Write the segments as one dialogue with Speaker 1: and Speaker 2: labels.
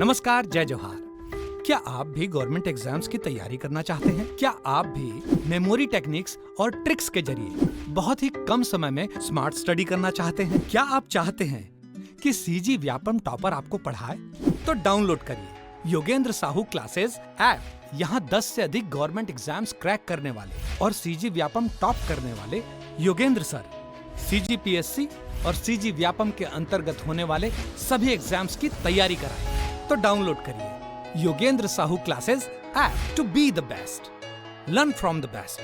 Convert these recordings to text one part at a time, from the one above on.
Speaker 1: नमस्कार, जय जोहार। क्या आप भी गवर्नमेंट एग्जाम्स की तैयारी करना चाहते हैं? क्या आप भी मेमोरी टेक्निक्स और ट्रिक्स के जरिए बहुत ही कम समय में स्मार्ट स्टडी करना चाहते हैं? क्या आप चाहते हैं कि सीजी व्यापम टॉपर आपको पढ़ाए? तो डाउनलोड करिए योगेंद्र साहू क्लासेस ऐप। यहाँ 10 से अधिक गवर्नमेंट एग्जाम्स क्रैक करने वाले और सीजी व्यापम टॉप करने वाले योगेंद्र सर सीजीपीएससी और सीजी व्यापम के अंतर्गत होने वाले सभी एग्जाम्स की तैयारी कराएं। तो डाउनलोड करिए Yogendra Sahu classes app to be the best, learn from the best.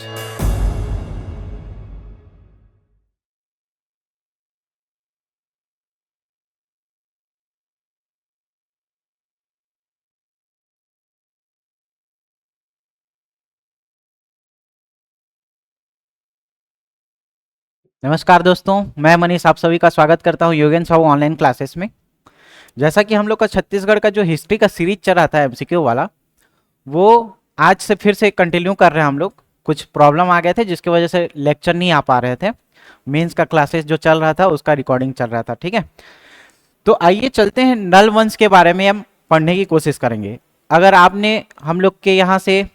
Speaker 2: नमस्कार दोस्तों, मैं मनीष आप सभी का स्वागत करता हूं योगेंद्र साहू ऑनलाइन क्लासेस में। जैसा कि हम लोग का छत्तीसगढ़ का जो हिस्ट्री का सीरीज चल रहा था एमसीक्यू वाला, वो आज से फिर से कंटिन्यू कर रहे हैं हम लोग। कुछ प्रॉब्लम आ गए थे जिसकी वजह से लेक्चर नहीं आ पा रहे थे। मेंस का क्लासेस जो चल रहा था उसका रिकॉर्डिंग चल रहा था, ठीक है। तो आइए चलते हैं, नल वंश के बारे में हम पढ़ने की कोशिश करेंगे। अगर आपने हम लोग के यहाँ से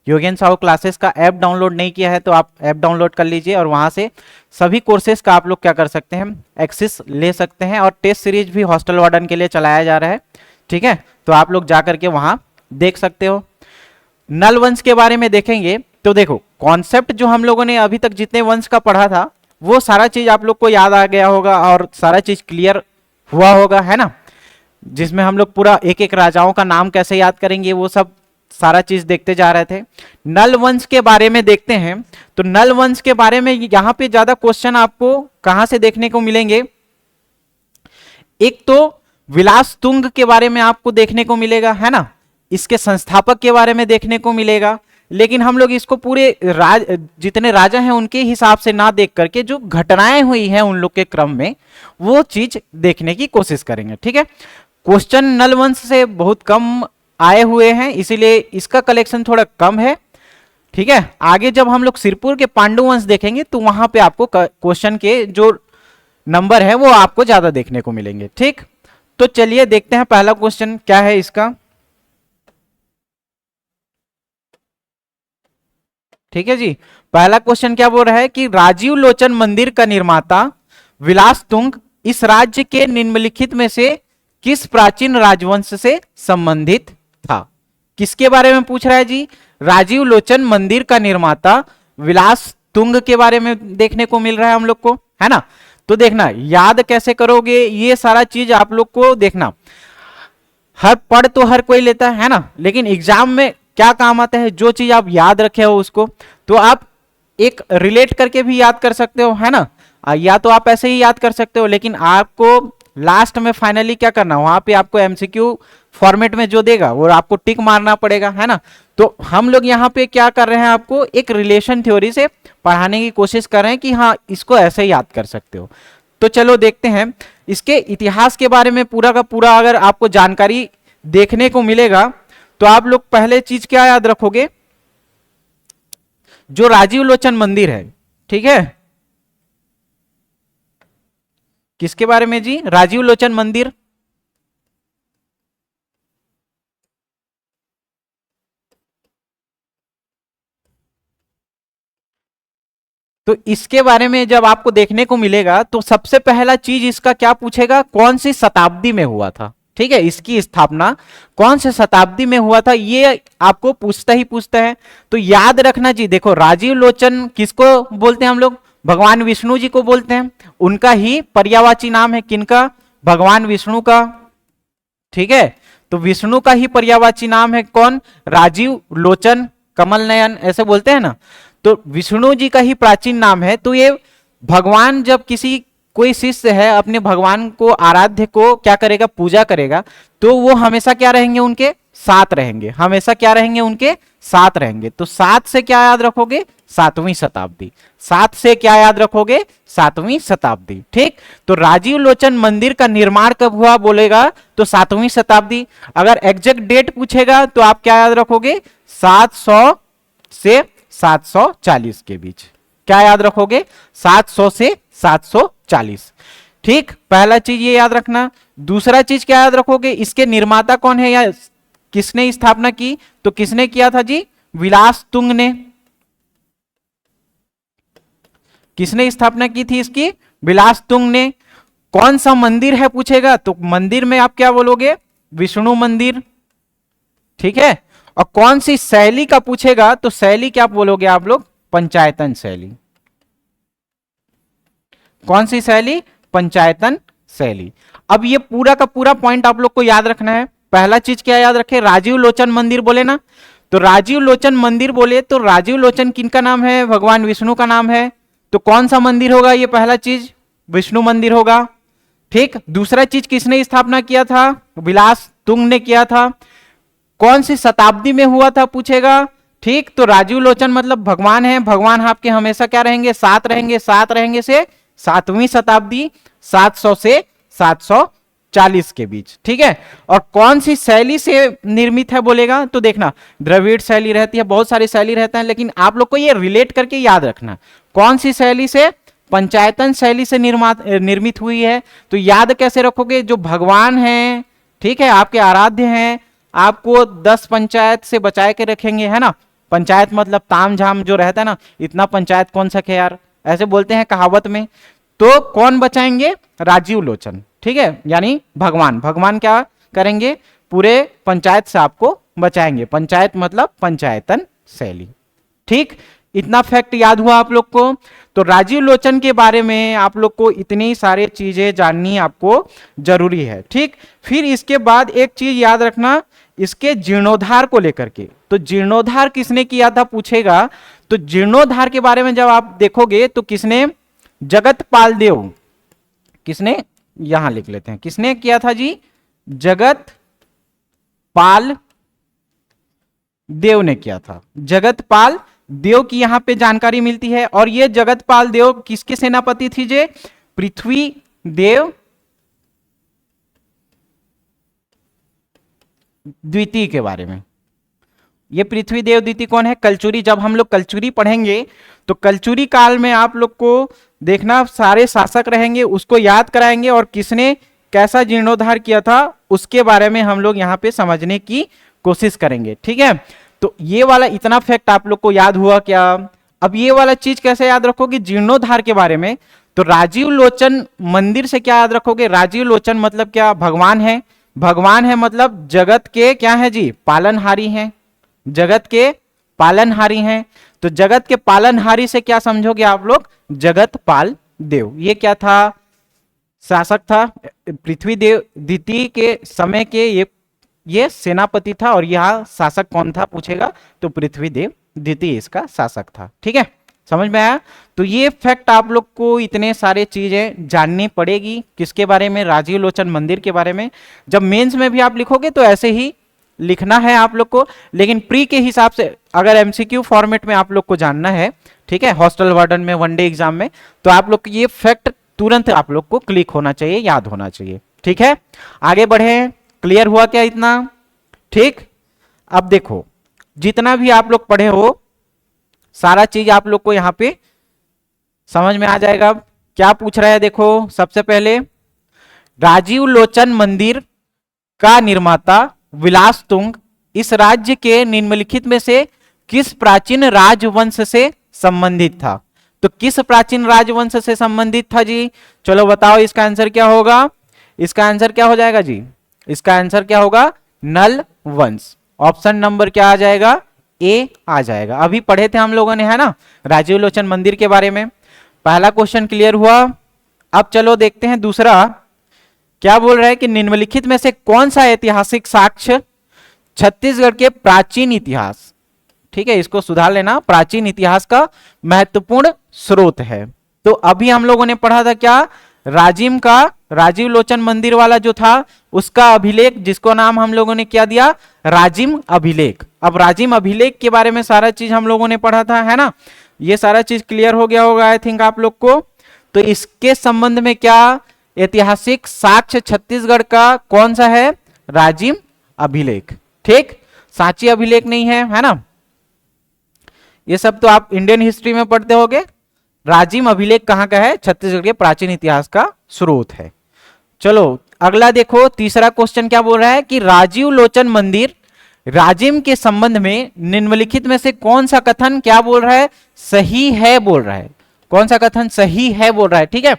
Speaker 2: योगेंद्र साहू क्लासेस का ऐप डाउनलोड नहीं किया है तो आप ऐप डाउनलोड कर लीजिए और वहाँ से सभी कोर्सेज का आप लोग क्या कर सकते हैं, एक्सेस ले सकते हैं। और टेस्ट सीरीज भी हॉस्टल वार्डन के लिए चलाया जा रहा है, ठीक है। तो आप लोग जा करके वहाँ देख सकते हो। नल वंश के बारे में देखेंगे तो देखो, कॉन्सेप्ट जो हम लोगों ने अभी तक जितने वंश का पढ़ा था वो सारा चीज आप लोग को याद आ गया होगा और सारा चीज क्लियर हुआ होगा, है ना। जिसमें हम लोग पूरा एक एक राजाओं का नाम कैसे याद करेंगे वो सब सारा चीज देखते जा रहे थे। नल वंश के बारे में देखते हैं तो नल वंश के बारे में यहाँ पे ज्यादा क्वेश्चन आपको कहां से देखने को मिलेंगे। एक तो विलास तुंग के बारे में आपको देखने को मिलेगा, है ना। इसके संस्थापक के बारे में देखने को मिलेगा, लेकिन हम लोग इसको पूरे जितने राजा हैं उनके हिसाब से ना देख करके जो घटनाएं हुई हैं उन लोग के क्रम में वो चीज देखने की कोशिश करेंगे, ठीक है। क्वेश्चन नल वंश से बहुत कम आए हुए हैं, इसीलिए इसका कलेक्शन थोड़ा कम है, ठीक है। आगे जब हम लोग सिरपुर के पांडु वंश देखेंगे तो वहां पे आपको क्वेश्चन के जो नंबर है वो आपको ज्यादा देखने को मिलेंगे, ठीक। तो चलिए देखते हैं पहला क्वेश्चन क्या है इसका, ठीक है जी। पहला क्वेश्चन क्या बोल रहा है कि राजीव लोचन मंदिर का निर्माता विलास तुंग इस राज्य के निम्नलिखित में से किस प्राचीन राजवंश से संबंधित था। किसके बारे में पूछ रहा है जी, राजीव लोचन मंदिर का निर्माता विलास तुंग के बारे में देखने को मिल रहा है हम लोग को, है ना। तो देखना याद कैसे करोगे ये सारा चीज आप लोग को देखना। हर पढ़ तो हर कोई लेता है ना, लेकिन एग्जाम में क्या काम आता है, जो चीज आप याद रखे हो उसको तो आप एक रिलेट करके भी याद कर सकते हो, है ना। या तो आप ऐसे ही याद कर सकते हो, लेकिन आपको लास्ट में फाइनली क्या करना, वहां पे आपको एमसीक्यू फॉर्मेट में जो देगा वो आपको टिक मारना पड़ेगा, है ना। तो हम लोग यहाँ पे क्या कर रहे हैं, आपको एक रिलेशन थ्योरी से पढ़ाने की कोशिश कर रहे हैं कि हाँ इसको ऐसे याद कर सकते हो। तो चलो देखते हैं इसके इतिहास के बारे में पूरा का पूरा अगर आपको जानकारी देखने को मिलेगा तो आप लोग पहले चीज क्या याद रखोगे, जो राजीव लोचन मंदिर है, ठीक है। किसके बारे में जी, राजीव लोचन मंदिर। तो इसके बारे में जब आपको देखने को मिलेगा तो सबसे पहला चीज इसका क्या पूछेगा, कौन सी शताब्दी में हुआ था, ठीक है। इसकी स्थापना कौन से शताब्दी में हुआ था ये आपको पूछता ही पूछता है। तो याद रखना जी, देखो राजीव लोचन किसको बोलते हैं हम लोग, भगवान विष्णु जी को बोलते हैं। उनका ही पर्यायवाची नाम है, किनका, भगवान विष्णु का, ठीक है। तो विष्णु का ही पर्यायवाची नाम है कौन, राजीव लोचन, कमल नयन ऐसे बोलते हैं ना। तो विष्णु जी का ही प्राचीन नाम है। तो ये भगवान जब किसी कोई शिष्य है अपने भगवान को, आराध्य को क्या करेगा, पूजा करेगा, तो वो हमेशा क्या रहेंगे, उनके साथ रहेंगे, हमेशा क्या रहेंगे, उनके साथ रहेंगे। तो 7 से क्या याद रखोगे, 7वीं शताब्दी। 7 से क्या याद रखोगे, 7वीं शताब्दी, ठीक। तो राजीव लोचन मंदिर का निर्माण कब हुआ बोलेगा तो 7वीं शताब्दी। अगर एग्जैक्ट डेट पूछेगा तो आप क्या याद रखोगे, 700 से 740 के बीच। क्या याद रखोगे, 700 से 740, ठीक। पहला चीज ये याद रखना। दूसरा चीज क्या याद रखोगे, इसके निर्माता कौन है या किसने स्थापना की, तो किसने किया था जी, विलास तुंग ने। किसने स्थापना की थी इसकी, विलास तुंग ने। कौन सा मंदिर है पूछेगा, तो मंदिर में आप क्या बोलोगे, विष्णु मंदिर, ठीक है। और कौन सी शैली का पूछेगा, तो शैली क्या बोलोगे आप लोग, पंचायतन शैली। कौन सी शैली, पंचायतन शैली। अब ये पूरा का पूरा पॉइंट आप लोग को याद रखना है। पहला चीज क्या याद रखे, राजीव लोचन मंदिर बोले ना, तो राजीव लोचन मंदिर बोले तो राजीव लोचन किनका नाम है, भगवान विष्णु का नाम है। तो कौन सा मंदिर होगा, ये पहला चीज विष्णु मंदिर होगा, ठीक। दूसरा चीज किसने स्थापना किया था, विलास तुंग ने किया था। कौन सी शताब्दी में हुआ था पूछेगा, ठीक। तो राजीव लोचन मतलब भगवान है, भगवान आपके हमेशा क्या रहेंगे, सात रहेंगे, सात रहेंगे से 7वीं शताब्दी, 700 से 740 के बीच, ठीक है। और कौन सी शैली से निर्मित है बोलेगा, तो देखना द्रविड़ शैली रहती है, बहुत सारी शैली रहता है, लेकिन आप लोग को ये रिलेट करके याद रखना कौन सी शैली से, पंचायतन शैली से निर्मित हुई है। तो याद कैसे रखोगे, जो भगवान हैं, ठीक है, आपके आराध्य हैं, आपको 10 पंचायत से बचाए के रखेंगे, है ना। पंचायत मतलब ताम झाम जो रहता है ना, इतना पंचायत कौन सा है यार, ऐसे बोलते हैं कहावत में। तो कौन बचाएंगे, राजीव लोचन, ठीक है, यानी भगवान। भगवान क्या करेंगे, पूरे पंचायत से आपको बचाएंगे। पंचायत मतलब पंचायतन शैली, ठीक। इतना फैक्ट याद हुआ आप लोग को। तो राजीव लोचन के बारे में आप लोग को इतनी सारी चीजें जाननी आपको जरूरी है, ठीक। फिर इसके बाद एक चीज याद रखना, इसके जीर्णोद्धार को लेकर के। तो जीर्णोद्धार किसने किया था पूछेगा, तो जीर्णोद्धार के बारे में जब आप देखोगे तो किसने, जगतपाल देव। किसने, यहां लिख लेते हैं, किसने किया था जी, जगतपाल देव ने किया था। जगतपाल देव की यहां पे जानकारी मिलती है। और ये जगतपाल देव किसके सेनापति थी जे, पृथ्वी देव द्वितीय के बारे में। ये पृथ्वी देव द्वितीय कौन है, कलचुरी। जब हम लोग कलचुरी पढ़ेंगे तो कलचुरी काल में आप लोग को देखना सारे शासक रहेंगे, उसको याद कराएंगे और किसने कैसा जीर्णोद्धार किया था उसके बारे में हम लोग यहाँ पे समझने की कोशिश करेंगे, ठीक है। तो ये वाला इतना फैक्ट आप लोग को याद हुआ क्या। अब ये वाला चीज कैसे याद रखोगे, जीर्णोद्धार के बारे में। तो राजीव लोचन मंदिर से क्या याद रखोगे, राजीव लोचन मतलब क्या, भगवान है। भगवान है मतलब जगत के क्या है जी, पालनहारी हैं, जगत के पालनहारी हैं। तो जगत के पालनहारी से क्या समझोगे आप लोग, जगतपाल देव। ये क्या था, शासक था, पृथ्वी देव द्वितीय के समय के ये सेनापति था। और यह शासक कौन था पूछेगा, तो पृथ्वी देव द्वितीय इसका शासक था, ठीक है। समझ में आया। तो ये फैक्ट आप लोग को इतने सारे चीजें जाननी पड़ेगी, किसके बारे में, राजीव लोचन मंदिर के बारे में। जब मेंस में भी आप लिखोगे तो ऐसे ही लिखना है आप लोग को, लेकिन प्री के हिसाब से अगर एमसीक्यू फॉर्मेट में आप लोग को जानना है, ठीक है, हॉस्टल वार्डन में, वनडे एग्जाम में, तो आप लोग ये फैक्ट तुरंत आप लोग को क्लिक होना चाहिए, याद होना चाहिए, ठीक है। आगे बढ़े, क्लियर हुआ क्या इतना, ठीक। अब देखो जितना भी आप लोग पढ़े हो सारा चीज आप लोग को यहां पे समझ में आ जाएगा। अब क्या पूछ रहा है, देखो सबसे पहले राजीव लोचन मंदिर का निर्माता विलास तुंग इस राज्य के निम्नलिखित में से किस प्राचीन राजवंश से संबंधित था। तो किस प्राचीन राजवंश से संबंधित था जी, चलो बताओ इसका आंसर क्या होगा। इसका आंसर क्या हो जाएगा जी, इसका आंसर क्या होगा, नल वंश। ऑप्शन नंबर क्या आ जाएगा, ए आ जाएगा। अभी पढ़े थे हम लोगों ने, है ना, राजीव लोचन मंदिर के बारे में। पहला क्वेश्चन क्लियर हुआ। अब चलो देखते हैं दूसरा क्या बोल रहा है कि निम्नलिखित में से कौन सा ऐतिहासिक साक्ष्य छत्तीसगढ़ के प्राचीन इतिहास, ठीक है, इसको सुधार लेना, प्राचीन इतिहास का महत्वपूर्ण स्रोत है। तो अभी हम लोगों ने पढ़ा था क्या, राजीव लोचन मंदिर वाला जो था उसका अभिलेख, जिसको नाम हम लोगों ने क्या दिया, राजिम अभिलेख। अब राजिम अभिलेख के बारे में सारा चीज हम लोगों ने पढ़ा था, है ना। ये सारा चीज क्लियर हो गया होगा आई थिंक आप लोग को। तो इसके संबंध में क्या ऐतिहासिक साक्ष्य छत्तीसगढ़ का कौन सा है, राजिम अभिलेख, ठीक। सांची अभिलेख नहीं है ना, ये सब तो आप इंडियन हिस्ट्री में पढ़ते होगे। राजिम अभिलेख कहां का है, छत्तीसगढ़ के प्राचीन इतिहास का स्रोत है। चलो अगला देखो, तीसरा क्वेश्चन क्या बोल रहा है कि राजीव लोचन मंदिर राजिम के संबंध में निम्नलिखित में से कौन सा कथन क्या बोल रहा है, सही है बोल रहा है, कौन सा कथन सही है बोल रहा है। ठीक है,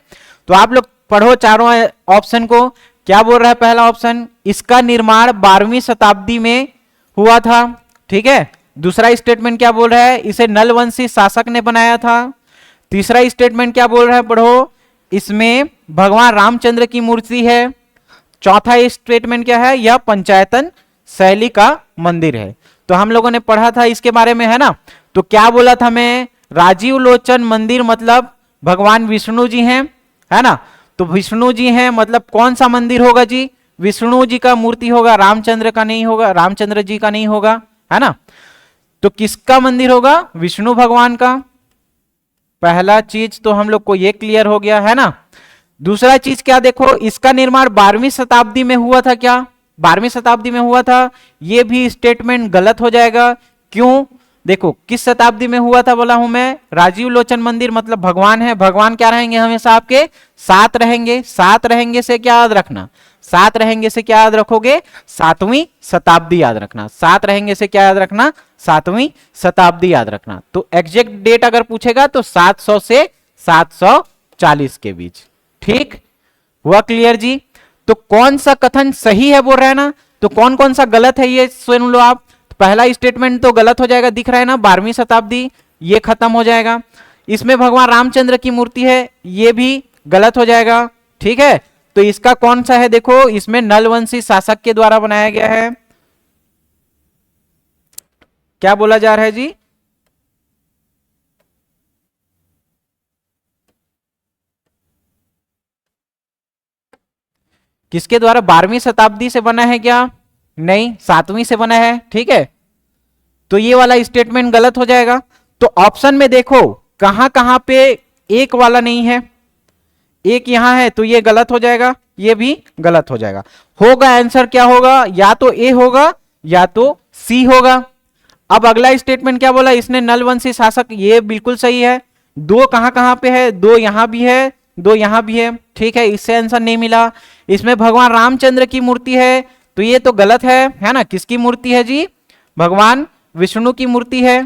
Speaker 2: तो आप लोग पढ़ो चारों ऑप्शन को। क्या बोल रहा है पहला ऑप्शन, इसका निर्माण 12वीं शताब्दी में हुआ था। ठीक है, दूसरा स्टेटमेंट क्या बोल रहा है, इसे नलवंशी शासक ने बनाया था। तीसरा स्टेटमेंट क्या बोल रहा है, पढ़ो, इसमें भगवान रामचंद्र की मूर्ति है। चौथा स्टेटमेंट क्या है, यह पंचायतन शैली का मंदिर है। तो हम लोगों ने पढ़ा था इसके बारे में, है ना। तो क्या बोला था मैं, राजीव लोचन मंदिर मतलब भगवान विष्णु जी हैं, है ना। तो विष्णु जी हैं मतलब कौन सा मंदिर होगा जी, विष्णु जी का मूर्ति होगा, रामचंद्र का नहीं होगा, रामचंद्र जी का नहीं होगा, है ना। तो किसका मंदिर होगा, विष्णु भगवान का। पहला चीज तो हम लोग को ये क्लियर हो गया, है ना। दूसरा चीज क्या देखो, इसका निर्माण 12वीं शताब्दी में हुआ था। क्या 12वीं शताब्दी में हुआ था, ये भी स्टेटमेंट गलत हो जाएगा। क्यों, देखो किस शताब्दी में हुआ था बोला हूं मैं, राजीव लोचन मंदिर मतलब भगवान है, भगवान क्या रहेंगे हमेशा आपके साथ रहेंगे। साथ रहेंगे से क्या याद रखना, साथ रहेंगे से क्या याद रखोगे, 7वीं शताब्दी याद रखना। साथ रहेंगे से क्या याद रखना, 7वीं शताब्दी याद रखना। तो एग्जैक्ट डेट अगर पूछेगा तो 700 से 740 के बीच। ठीक हुआ क्लियर जी। तो कौन सा कथन सही है बोल रहा है ना, तो कौन कौन सा गलत है ये सुन लो आप। पहला स्टेटमेंट तो गलत हो जाएगा, दिख रहा है ना 12वीं शताब्दी, ये खत्म हो जाएगा। इसमें भगवान रामचंद्र की मूर्ति है, ये भी गलत हो जाएगा। ठीक है, तो इसका कौन सा है, देखो इसमें नलवंशी शासक के द्वारा बनाया गया है। क्या बोला जा रहा है जी, किसके द्वारा, 12वीं शताब्दी से बना है क्या, नहीं 7वीं से बना है। ठीक है, तो ये वाला स्टेटमेंट गलत हो जाएगा। तो ऑप्शन में देखो कहां कहां पे एक वाला नहीं है, एक यहां है, तो ये गलत हो जाएगा, ये भी गलत हो जाएगा। होगा आंसर क्या होगा, या तो ए होगा या तो सी होगा। अब अगला स्टेटमेंट क्या बोला, इसने नलवंशी शासक, ये बिल्कुल सही है। दो कहां कहां पे है, दो यहां भी है, दो यहां भी है। ठीक है, इससे आंसर नहीं मिला। इसमें भगवान रामचंद्र की मूर्ति है, तो ये तो गलत है ना। किसकी मूर्ति है जी, भगवान विष्णु की मूर्ति है।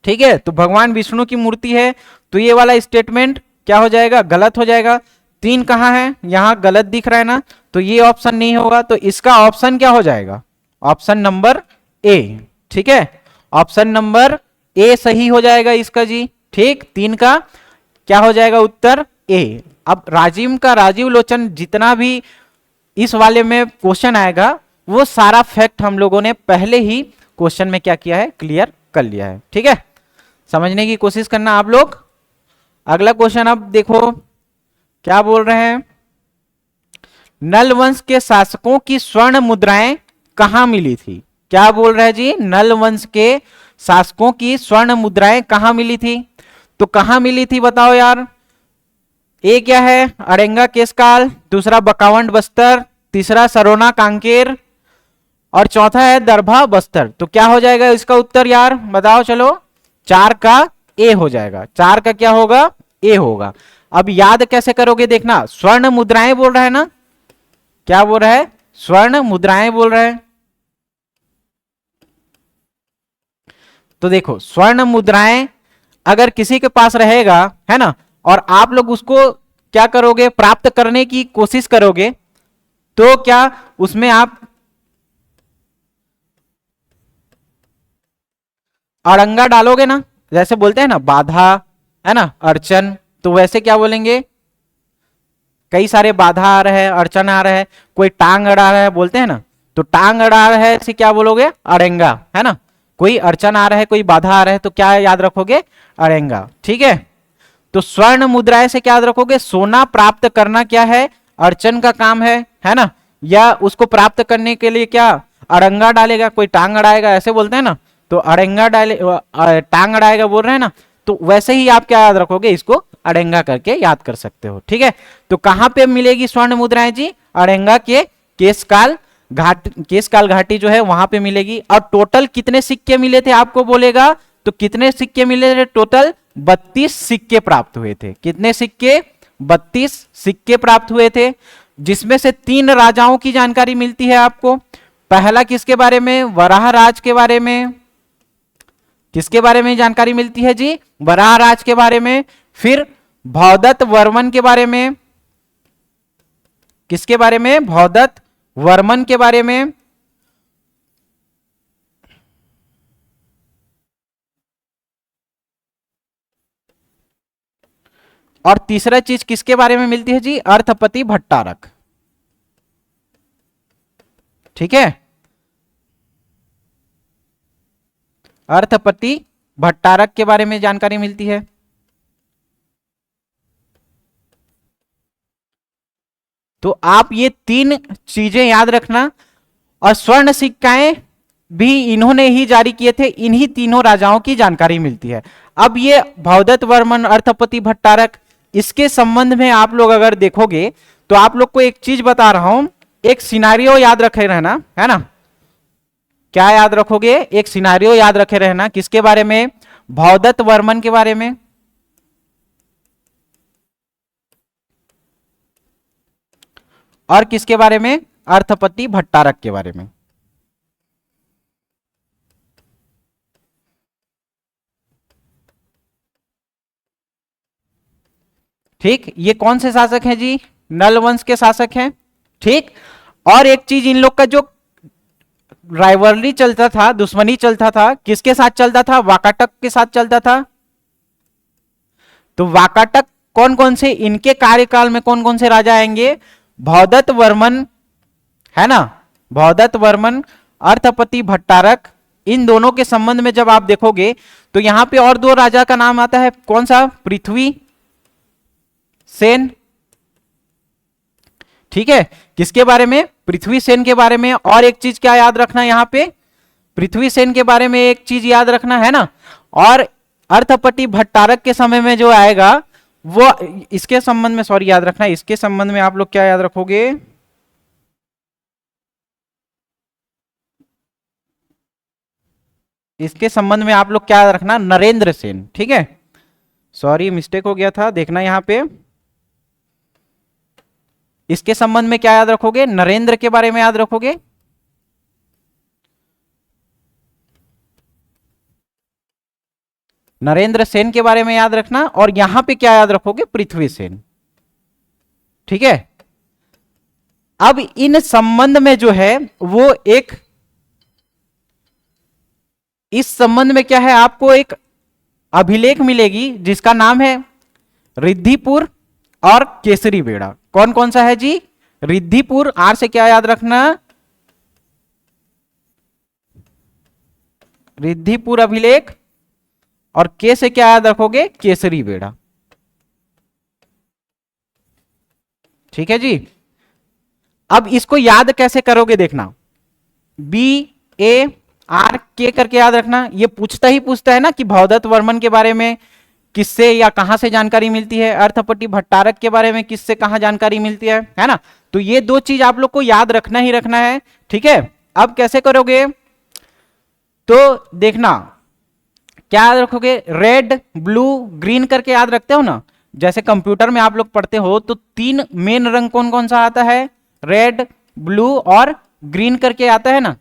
Speaker 2: ठीक है, तो भगवान विष्णु की मूर्ति है, तो ये वाला स्टेटमेंट क्या हो जाएगा, गलत हो जाएगा। 3 कहां है, यहां गलत दिख रहा है ना, तो ये ऑप्शन नहीं होगा। तो इसका ऑप्शन क्या हो जाएगा, ऑप्शन नंबर ए। ठीक है, ऑप्शन नंबर ए सही हो जाएगा इसका जी। ठीक, 3 का क्या हो जाएगा उत्तर ए। अब राजीव लोचन जितना भी इस वाले में क्वेश्चन आएगा वो सारा फैक्ट हम लोगों ने पहले ही क्वेश्चन में क्या किया है, क्लियर कर लिया है। ठीक है, समझने की कोशिश करना आप लोग। अगला क्वेश्चन अब देखो क्या बोल रहे हैं, नल वंश के शासकों की स्वर्ण मुद्राएं कहां मिली थी। क्या बोल रहे हैं जी, नल वंश के शासकों की स्वर्ण मुद्राएं कहां मिली थी। तो कहां मिली थी बताओ यार। ए क्या है, अरेंगा केशकाल, दूसरा बकावंड बस्तर, तीसरा सरोना कांकेर और चौथा है दरभा बस्तर। तो क्या हो जाएगा इसका उत्तर यार, बताओ चलो। 4 का ए हो जाएगा, 4 का क्या होगा, ए होगा। अब याद कैसे करोगे देखना, स्वर्ण मुद्राएं बोल रहा है ना, क्या बोल रहा है, स्वर्ण मुद्राएं बोल रहा है। तो देखो स्वर्ण मुद्राएं अगर किसी के पास रहेगा, है ना, और आप लोग उसको क्या करोगे, प्राप्त करने की कोशिश करोगे, तो क्या उसमें आप अड़ंगा डालोगे ना, जैसे बोलते हैं ना बाधा, है ना, अड़चन, तो वैसे क्या बोलेंगे, कई सारे बाधा आ रहे हैं, अड़चन आ रहा है, कोई टांग अड़ा रहा है बोलते हैं ना, तो टांग अड़ा रहा है इसे क्या बोलोगे, अड़ेंगा, है ना। कोई अड़चन आ रहा है, कोई बाधा आ रहा है, तो क्या याद रखोगे, अड़ेंगा। ठीक है, तो स्वर्ण मुद्राएं से क्या याद रखोगे, सोना प्राप्त करना क्या है, अड़चन का काम है ना, या उसको प्राप्त करने के लिए क्या अड़ंगा डालेगा, कोई टांग अड़ाएगा, ऐसे बोलते हैं ना, तो अड़ेंगा डाले, टांग अड़ाएगा बोल रहे हैं ना, तो वैसे ही आप क्या याद रखोगे, इसको अड़ेंगा करके याद कर सकते हो। ठीक है, तो कहां पे मिलेगी स्वर्ण मुद्राएं जी, अड़ेंगा के केशकाल घाटी जो है वहां पे मिलेगी। और टोटल कितने सिक्के मिले थे आपको बोलेगा, तो कितने सिक्के मिले थे टोटल, 32 सिक्के प्राप्त हुए थे। कितने सिक्के, 32 सिक्के प्राप्त हुए थे, जिसमें से 3 राजाओं की जानकारी मिलती है आपको। पहला किसके बारे में? वराह राज के बारे में। किसके बारे में जानकारी मिलती है जी? वराह राज के बारे में। फिर भौदत्त वर्मन के बारे में। किसके बारे में? भौदत्त वर्मन के बारे में। और तीसरा चीज किसके बारे में मिलती है जी? अर्थपति भट्टारक। ठीक है, अर्थपति भट्टारक के बारे में जानकारी मिलती है। तो आप ये 3 चीजें याद रखना। और स्वर्ण सिक्काएं भी इन्होंने ही जारी किए थे, इन्हीं तीनों राजाओं की जानकारी मिलती है। अब ये भौदत्त वर्मन, अर्थपति भट्टारक, इसके संबंध में आप लोग अगर देखोगे तो आप लोग को एक चीज बता रहा हूं, एक सिनारियो याद रखे रहना, है ना। क्या याद रखोगे? एक सिनारियो याद रखे रहना। किसके बारे में? भौदत्त वर्मन के बारे में। और किसके बारे में? अर्थपति भट्टारक के बारे में। ठीक, ये कौन से शासक हैं जी? नल वंश के शासक हैं। ठीक, और एक चीज, इन लोग का जो राइवलरी चलता था, दुश्मनी चलता था, किसके साथ चलता था? वाकाटक के साथ चलता था। तो वाकाटक कौन कौन से, इनके कार्यकाल में कौन कौन से राजा आएंगे? भौदत्त वर्मन, है ना, भौदत्त वर्मन, अर्थपति भट्टारक। इन दोनों के संबंध में जब आप देखोगे तो यहां पे और 2 राजा का नाम आता है। कौन सा? पृथ्वी सेन। ठीक है, किसके बारे में? पृथ्वी सेन के बारे में। और एक चीज क्या याद रखना यहां पे? पृथ्वी सेन के बारे में एक चीज याद रखना, है ना। और अर्थपति भट्टारक के समय में जो आएगा वो, इसके संबंध में सॉरी याद रखना, इसके संबंध में आप लोग क्या याद रखोगे? इसके संबंध में आप लोग क्या याद रखना? नरेंद्र सेन। ठीक है, सॉरी मिस्टेक हो गया था, देखना यहां पे। इसके संबंध में क्या याद रखोगे? नरेंद्र के बारे में याद रखोगे। नरेंद्र सेन के बारे में याद रखना। और यहां पे क्या याद रखोगे? पृथ्वी सेन। ठीक है, अब इन संबंध में जो है वो एक, इस संबंध में क्या है, आपको एक अभिलेख मिलेगी जिसका नाम है रिद्धिपुर और केसरी बेड़ा। कौन कौन सा है जी? रिद्धिपुर, आर से क्या याद रखना? रिद्धिपुर अभिलेख। और के से क्या याद रखोगे? केसरी बेड़ा। ठीक है जी, अब इसको याद कैसे करोगे देखना। BARK करके याद रखना। ये पूछता है ना कि भौदत्त वर्मन के बारे में किससे या कहां से जानकारी मिलती है, अर्थपति भट्टारक के बारे में किससे कहां जानकारी मिलती है ना। तो ये 2 चीज आप लोग को याद रखना ही रखना है। ठीक है, अब कैसे करोगे तो देखना, क्या याद रखोगे? रेड, ब्लू, ग्रीन करके याद रखते हो ना। जैसे कंप्यूटर में आप लोग पढ़ते हो तो 3 मेन रंग कौन कौन सा आता है? रेड, ब्लू और ग्रीन करके आता है ना।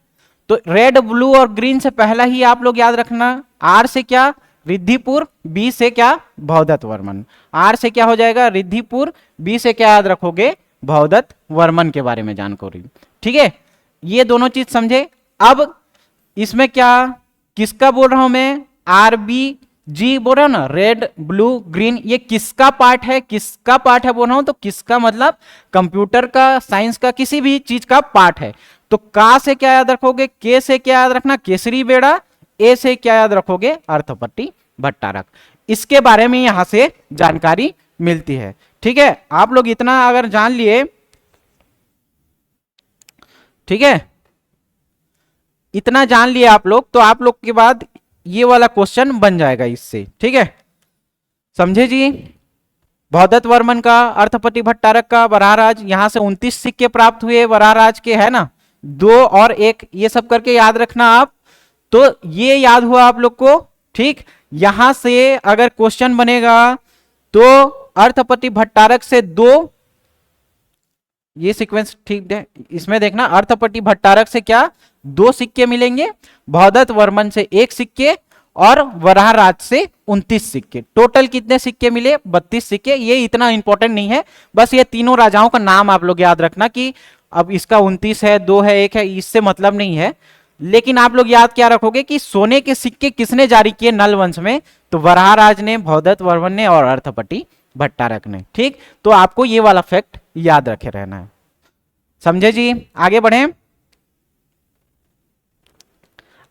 Speaker 2: तो रेड, ब्लू और ग्रीन से पहला ही आप लोग याद रखना, आर से क्या? रिद्धिपुर, बी से क्या? भौदत्त वर्मन। आर से क्या हो जाएगा? रिद्धिपुर, बी से क्या याद रखोगे? भौदत्त वर्मन के बारे में जानकारी। ठीक है, ये दोनों चीज समझे। अब इसमें क्या, किसका बोल रहा हूं मैं? RBG बोल रहा हूं ना, रेड, ब्लू, ग्रीन। ये किसका पार्ट है? किसका पार्ट है बोल रहा हूं, तो किसका मतलब कंप्यूटर का, साइंस का, किसी भी चीज का पार्ट है। तो का से क्या याद रखोगे? के से क्या याद रखना? केसरी बेड़ा। ए से क्या याद रखोगे? अर्थपति भट्टारक। इसके बारे में यहां से जानकारी मिलती है। ठीक है, आप लोग इतना अगर जान लिए, ठीक है, इतना जान लिए आप लोग, तो आप लोग के बाद ये वाला क्वेश्चन बन जाएगा इससे। ठीक है, समझे जी? भौदत्त वर्मन का, अर्थपति भट्टारक का, वराहराज, यहां से 29 सिक्के प्राप्त हुए वराहराज के, है ना, 2 और 1, ये सब करके याद रखना आप। तो ये याद हुआ आप लोग को। ठीक, यहां से अगर क्वेश्चन बनेगा तो अर्थपति भट्टारक से दो, ये सीक्वेंस ठीक है, इसमें देखना अर्थपति भट्टारक से क्या दो सिक्के मिलेंगे, भवदत्त वर्मन से एक सिक्के और वराहराज से 29 सिक्के। टोटल कितने सिक्के मिले? 32 सिक्के। ये इतना इंपॉर्टेंट नहीं है, बस ये तीनों राजाओं का नाम आप लोग याद रखना कि अब इसका 29 है, 2 है, 1 है, इससे मतलब नहीं है। लेकिन आप लोग याद क्या रखोगे कि सोने के सिक्के किसने जारी किए नल वंश में? तो वराहराज ने, भवदत्त वर्मन ने और अर्थपति भट्टारक ने। ठीक, तो आपको ये वाला फैक्ट याद रखे रहना है। समझे जी? आगे बढ़े।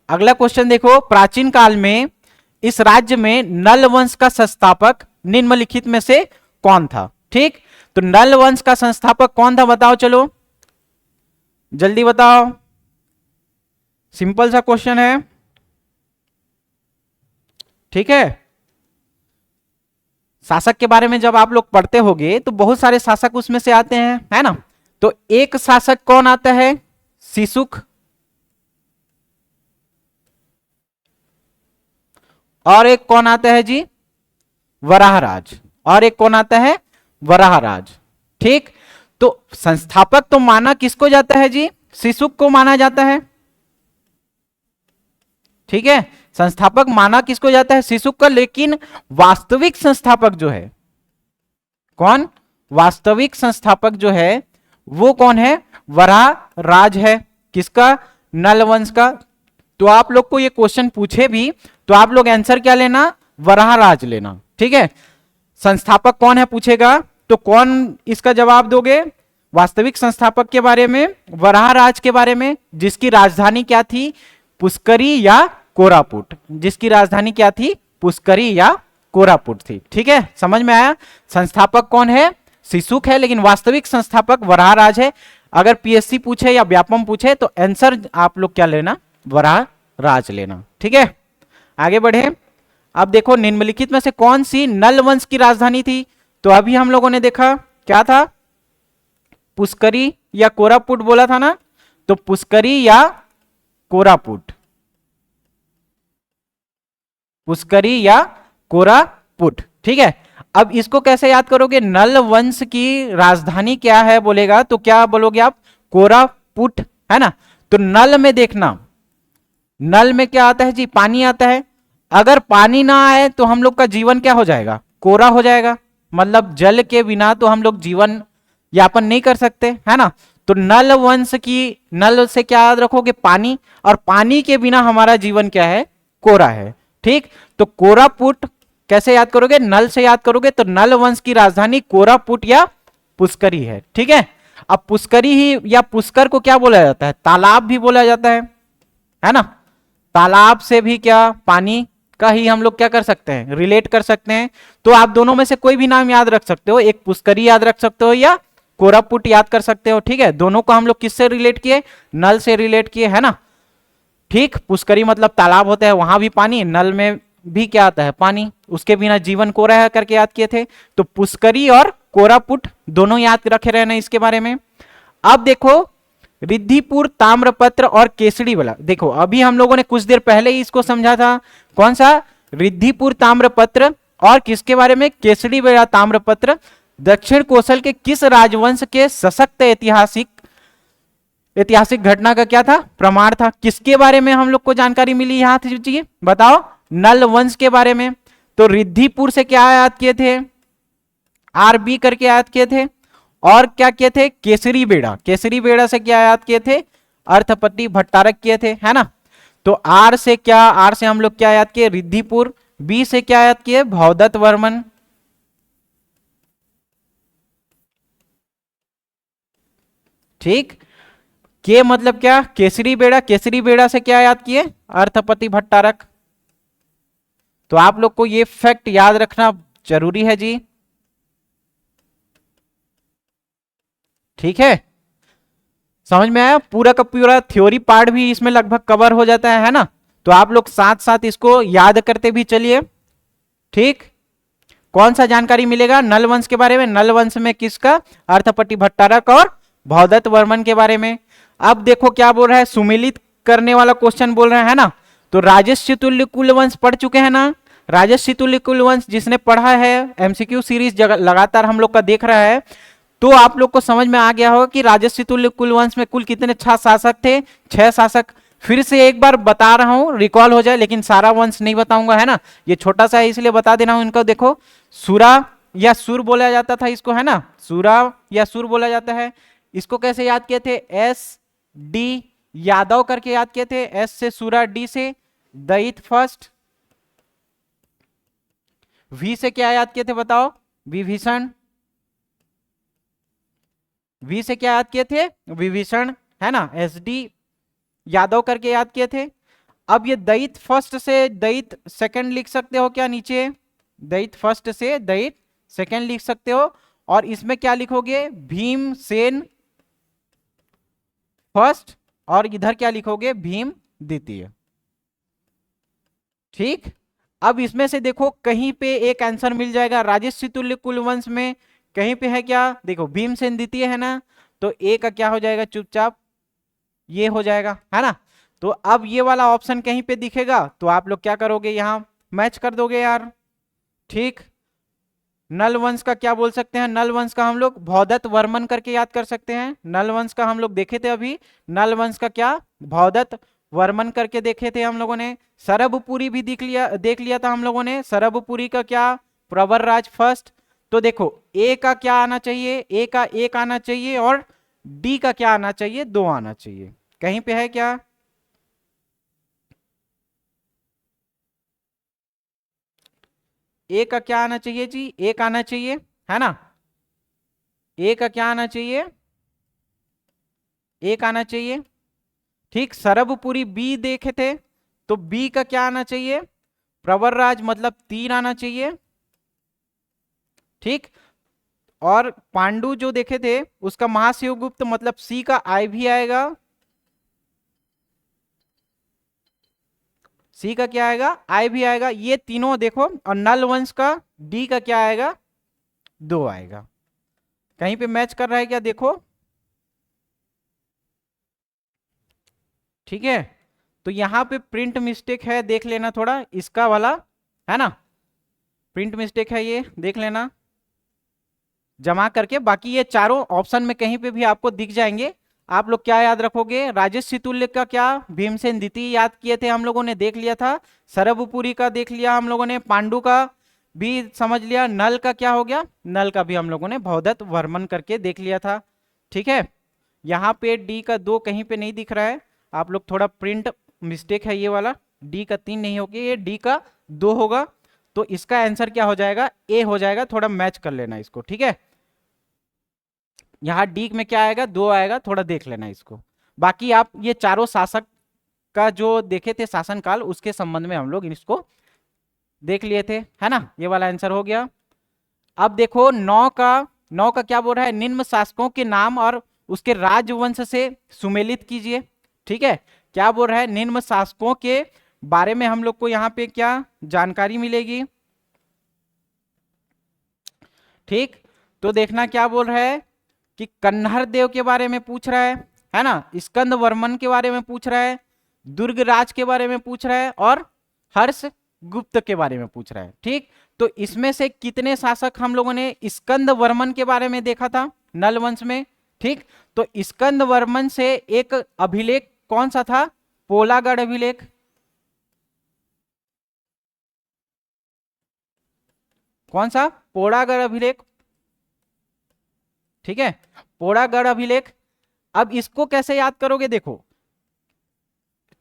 Speaker 2: अगला क्वेश्चन देखो, प्राचीन काल में इस राज्य में नल वंश का संस्थापक निम्नलिखित में से कौन था? ठीक, तो नल वंश का संस्थापक कौन था बताओ, चलो जल्दी बताओ। सिंपल सा क्वेश्चन है, ठीक है। शासक के बारे में जब आप लोग पढ़ते होगे तो बहुत सारे शासक उसमें से आते हैं, है ना। तो एक शासक कौन आता है? सिसुक, और एक कौन आता है जी? वराहराज, और एक कौन आता है? वराहराज। ठीक, तो संस्थापक तो माना किसको जाता है जी? सिसुक को माना जाता है, ठीक है। संस्थापक माना किसको जाता है? सिसुक का। लेकिन वास्तविक संस्थापक जो है कौन? वास्तविक संस्थापक जो है वो कौन है? वराहराज है। किसका? नल वंश का। तो आप लोग को ये क्वेश्चन पूछे भी तो आप लोग आंसर क्या लेना? वराहराज लेना, ठीक है। संस्थापक कौन है पूछेगा तो कौन इसका जवाब दोगे? वास्तविक संस्थापक के बारे में, वराहराज के बारे में, जिसकी राजधानी क्या थी? पुष्करी या कोरापुट। जिसकी राजधानी क्या थी? पुष्करी या कोरापुट थी, ठीक है। समझ में आया? संस्थापक कौन है? सिसुक है, लेकिन वास्तविक संस्थापक वराहराज है। अगर पीएससी पूछे या व्यापम पूछे तो आंसर आप लोग क्या लेना? वराहराज लेना, ठीक है। आगे बढ़े। अब देखो, निम्नलिखित में से कौन सी नल वंश की राजधानी थी? तो अभी हम लोगों ने देखा क्या था? पुष्करी या कोरापुट बोला था ना, तो पुष्करी या कोरापुट, पुष्करी या कोरापुट, ठीक है। अब इसको कैसे याद करोगे? नल वंश की राजधानी क्या है बोलेगा तो क्या बोलोगे आप? कोरापुट, है ना। तो नल में देखना, नल में क्या आता है जी? पानी आता है। अगर पानी ना आए तो हम लोग का जीवन क्या हो जाएगा? कोरा हो जाएगा। मतलब जल के बिना तो हम लोग जीवन यापन नहीं कर सकते, है ना। तो नल वंश की, नल से क्या याद रखोगे? पानी, और पानी के बिना हमारा जीवन क्या है? कोरा है, ठीक। तो कोरापुट कैसे याद करोगे? नल से याद करोगे। तो नल वंश की राजधानी कोरापुट या पुष्करी है, ठीक है। अब पुष्करी ही या पुष्कर को क्या बोला जाता है? तालाब भी बोला जाता है ना। तालाब से भी क्या? पानी का ही हम लोग क्या कर सकते हैं? रिलेट कर सकते हैं। तो आप दोनों में से कोई भी नाम याद रख सकते हो, एक पुष्करी याद रख सकते हो या कोरापुट याद कर सकते हो, ठीक है। दोनों को हम लोग किससे रिलेट किए? नल से रिलेट किए, है ना। ठीक, पुष्करी मतलब तालाब होता है, वहां भी पानी, नल में भी क्या आता है? पानी, उसके बिना जीवन कोरा है करके याद किए थे। तो पुष्करी और कोरापुट दोनों याद रखे रहना इसके बारे में। अब देखो, रिद्धिपुर, ताम्रपत्र और केसरी वाला। देखो अभी हम लोगों ने कुछ देर पहले ही इसको समझा था। कौन सा? रिद्धिपुर ताम्रपत्र, और किसके बारे में? केसरी वाला ताम्रपत्र दक्षिण कोसल के किस राजवंश के सशक्त ऐतिहासिक घटना का क्या था? प्रमाण था। किसके बारे में हम लोग को जानकारी मिली यहाँ से? बताओ। नल वंश के बारे में। तो रिद्धिपुर से क्या याद किए थे? आरबी करके याद किए थे। और क्या किए थे? केसरी बेड़ा। केसरी बेड़ा से क्या याद किए थे? अर्थपति भट्टारक किए थे, है ना। तो आर से क्या? आर से हम लोग क्या याद किए? रिद्धिपुर। बी से क्या याद किए? भवदत्त वर्मन। ठीक, के मतलब क्या? केसरी बेड़ा। केसरी बेड़ा से क्या याद किए? अर्थपति भट्टारक। तो आप लोग को ये फैक्ट याद रखना जरूरी है जी, ठीक है। समझ में आया? पूरा का पूरा थ्योरी पार्ट भी इसमें लगभग कवर हो जाता है ना। तो आप लोग साथ साथ इसको याद करते भी चलिए, ठीक। कौन सा जानकारी मिलेगा नल वंश के बारे में? नल वंश में किसका? अर्थपति भट्टारक और भवदत्त वर्मन के बारे में। अब देखो क्या बोल रहा है, सुमेलित करने वाला क्वेश्चन बोल रहा है ना। तो राजस्य तुल्य कुल वंश पढ़ चुके हैं ना। राजस्व तुल्य कुल वंश जिसने पढ़ा है, एमसीक्यू सीरीज लगातार हम लोग का देख रहा है, तो आप लोग को समझ में आ गया होगा कि राजस्व तुल्य कुल वंश में कुल कितने 6 शासक थे, 6 शासक। फिर से एक बार बता रहा हूं, रिकॉल हो जाए, लेकिन सारा वंश नहीं बताऊंगा, है ना, ये छोटा सा है इसलिए बता दे रहा हूं। इनको देखो, सुरा या सुर बोला जाता था इसको, है ना, सुरा या सुर बोला जाता है। इसको कैसे याद किए थे, एस डी यादव करके याद किए थे, एस से सुरा, डी से दैत फर्स्ट, वी से क्या याद किए थे बताओ, विभीषण, वी से क्या याद किए थे, विभीषण, है ना, एस डी यादव करके याद किए थे। अब ये दैत फर्स्ट से दैत सेकंड लिख सकते हो क्या नीचे, दैत फर्स्ट से दैत सेकंड लिख सकते हो, और इसमें क्या लिखोगे, भीमसेन फर्स्ट, और इधर क्या लिखोगे, भीम द्वितीय। ठीक, अब इसमें से देखो कहीं पे एक आंसर मिल जाएगा राजस्व तुल्य कुल वंश में, कहीं पे है क्या, देखो भीमसेन द्वितीय है ना, तो ए का क्या हो जाएगा, चुपचाप ये हो जाएगा, है ना। तो अब ये वाला ऑप्शन कहीं पे दिखेगा तो आप लोग क्या करोगे, यहां मैच कर दोगे यार। ठीक, नल वंश का क्या बोल सकते हैं, नल वंश का हम लोग भौदत्त वर्मन करके याद कर सकते हैं। नल वंश का हम लोग देखे थे अभी, नल वंश का क्या, भौदत्त वर्मन करके देखे थे हम लोगों ने। सरभपुरी भी देख लिया था हम लोगों ने, सरभपुरी का क्या, प्रवरराज फर्स्ट। तो देखो ए का क्या आना चाहिए, ए का एक आना चाहिए, और डी का क्या आना चाहिए, 2 आना चाहिए। कहीं पे है क्या, ए का क्या आना चाहिए जी, एक आना चाहिए, है ना, ए का क्या आना चाहिए, एक आना चाहिए। ठीक, सरभपुरी बी देखे थे, तो बी का क्या आना चाहिए, प्रवरराज मतलब 3 आना चाहिए। ठीक, और पांडु जो देखे थे उसका महाशिवगुप्त मतलब सी का आई भी आएगा, सी का क्या आएगा, आई भी आएगा, ये तीनों देखो। और नल वंश का डी का क्या आएगा, 2 आएगा। कहीं पे मैच कर रहा है क्या, देखो। ठीक है, तो यहां पे प्रिंट मिस्टेक है, देख लेना थोड़ा इसका वाला, है ना, प्रिंट मिस्टेक है ये, देख लेना जमा करके। बाकी ये चारों ऑप्शन में कहीं पे भी आपको दिख जाएंगे। आप लोग क्या याद रखोगे, राजस्व तुल्य का क्या, भीमसेन द्वितीय याद किए थे हम लोगों ने, देख लिया था। सरभपुरी का देख लिया हम लोगों ने, पांडु का भी समझ लिया, नल का क्या हो गया, नल का भी हम लोगों ने भौदत्त वर्मन करके देख लिया था। ठीक है, यहाँ पे डी का 2 कहीं पे नहीं दिख रहा है, आप लोग थोड़ा प्रिंट मिस्टेक है ये वाला, डी का 3 नहीं होगा, ये डी का 2 होगा। तो इसका आंसर क्या हो जाएगा, ए हो जाएगा, थोड़ा मैच कर लेना इसको। ठीक है, यहाँ डी में क्या आएगा, 2 आएगा, थोड़ा देख लेना इसको। बाकी आप ये चारों शासक का जो देखे थे शासनकाल, उसके संबंध में हम लोग इसको देख लिए थे, है ना, ये वाला आंसर हो गया। अब देखो 9 का क्या बोल रहा है, निम्न शासकों के नाम और उसके राजवंश से सुमेलित कीजिए। ठीक है, क्या बोल रहा है, निम्न शासकों के बारे में हम लोग को यहाँ पे क्या जानकारी मिलेगी। ठीक, तो देखना क्या बोल रहा है कि कन्हर देव के बारे में पूछ रहा है ना, स्कंद वर्मन के बारे में पूछ रहा है, दुर्गराज के बारे में पूछ रहा है, और हर्ष गुप्त के बारे में पूछ रहा है। ठीक, तो इसमें से कितने शासक हम लोगों ने स्कंद वर्मन के बारे में देखा था नल वंश में। ठीक, तो स्कंद वर्मन से एक अभिलेख कौन सा था, पोलागढ़ अभिलेख। कौन सा, पोड़ागढ़ अभिलेख। ठीक है, पोड़ागढ़ अभिलेख। अब इसको कैसे याद करोगे, देखो।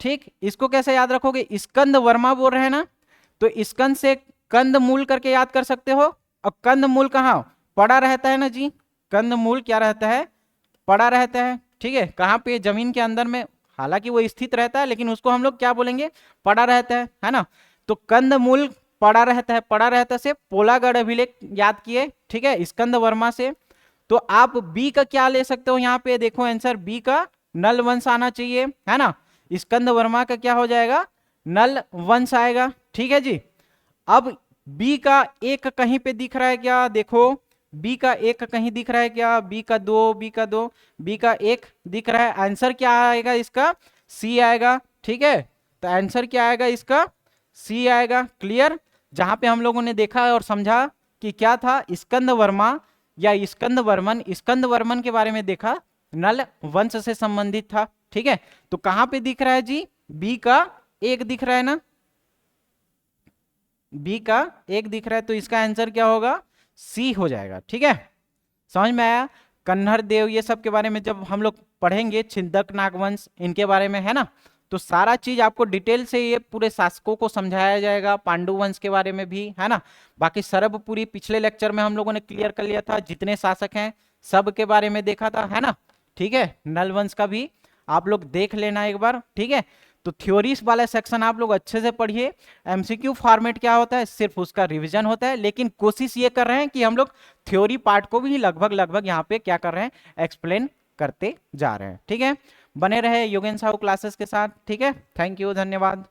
Speaker 2: ठीक, इसको कैसे याद रखोगे, स्कंद वर्मा बोल रहे हैं ना, तो स्कंद से कंद मूल करके याद कर सकते हो। और कंद मूल कहाँ पड़ा रहता है ना जी, कंद मूल क्या रहता है, पड़ा रहता है। ठीक है, कहाँ पे, जमीन के अंदर में, हालांकि वो स्थित रहता है लेकिन उसको हम लोग क्या बोलेंगे, पड़ा रहता है ना। तो कंद मूल पड़ा रहता है, पड़ा रहता से पोलागढ़ अभिलेख याद किए। ठीक है, स्कंद वर्मा से। तो आप बी का क्या ले सकते हो, यहाँ पे देखो आंसर बी का नल वंश आना चाहिए, है ना। स्कंद वर्मा का क्या हो जाएगा, नल वंश आएगा। ठीक है जी, अब बी का एक कहीं पे दिख रहा है क्या, देखो बी का एक कहीं दिख रहा है क्या, बी का 2, बी का 2, बी का 1 दिख रहा है। आंसर क्या आएगा इसका, सी आएगा। ठीक है, तो आंसर क्या आएगा इसका, सी आएगा। क्लियर, जहां पे हम लोगों ने देखा और समझा कि क्या था, स्कंद वर्मा या स्कंद वर्मन के बारे में देखा, नल वंश से संबंधित था। ठीक है, तो कहां पे दिख रहा है जी, बी का 1 दिख रहा है ना, बी का 1 दिख रहा है, तो इसका आंसर क्या होगा, सी हो जाएगा। ठीक है, समझ में आया। कन्हर देव ये सब के बारे में जब हम लोग पढ़ेंगे, छिंदक नागवंश इनके बारे में, है ना, तो सारा चीज आपको डिटेल से ये पूरे शासकों को समझाया जाएगा, पांडु वंश के बारे में भी, है ना। बाकी सरबपुरी पिछले लेक्चर में हम लोगों ने क्लियर कर लिया था, जितने शासक हैं सब के बारे में देखा था, है ना। ठीक है, नल वंश का भी आप लोग देख लेना एक बार। ठीक है, तो थ्योरीज वाला सेक्शन आप लोग अच्छे से पढ़िए। एमसीक्यू फॉर्मेट क्या होता है, सिर्फ उसका रिवीजन होता है, लेकिन कोशिश ये कर रहे हैं कि हम लोग थ्योरी पार्ट को भी लगभग लगभग यहाँ पे क्या कर रहे हैं, एक्सप्लेन करते जा रहे हैं। ठीक है, बने रहे योगेन साहू क्लासेस के साथ। ठीक है, थैंक यू, धन्यवाद।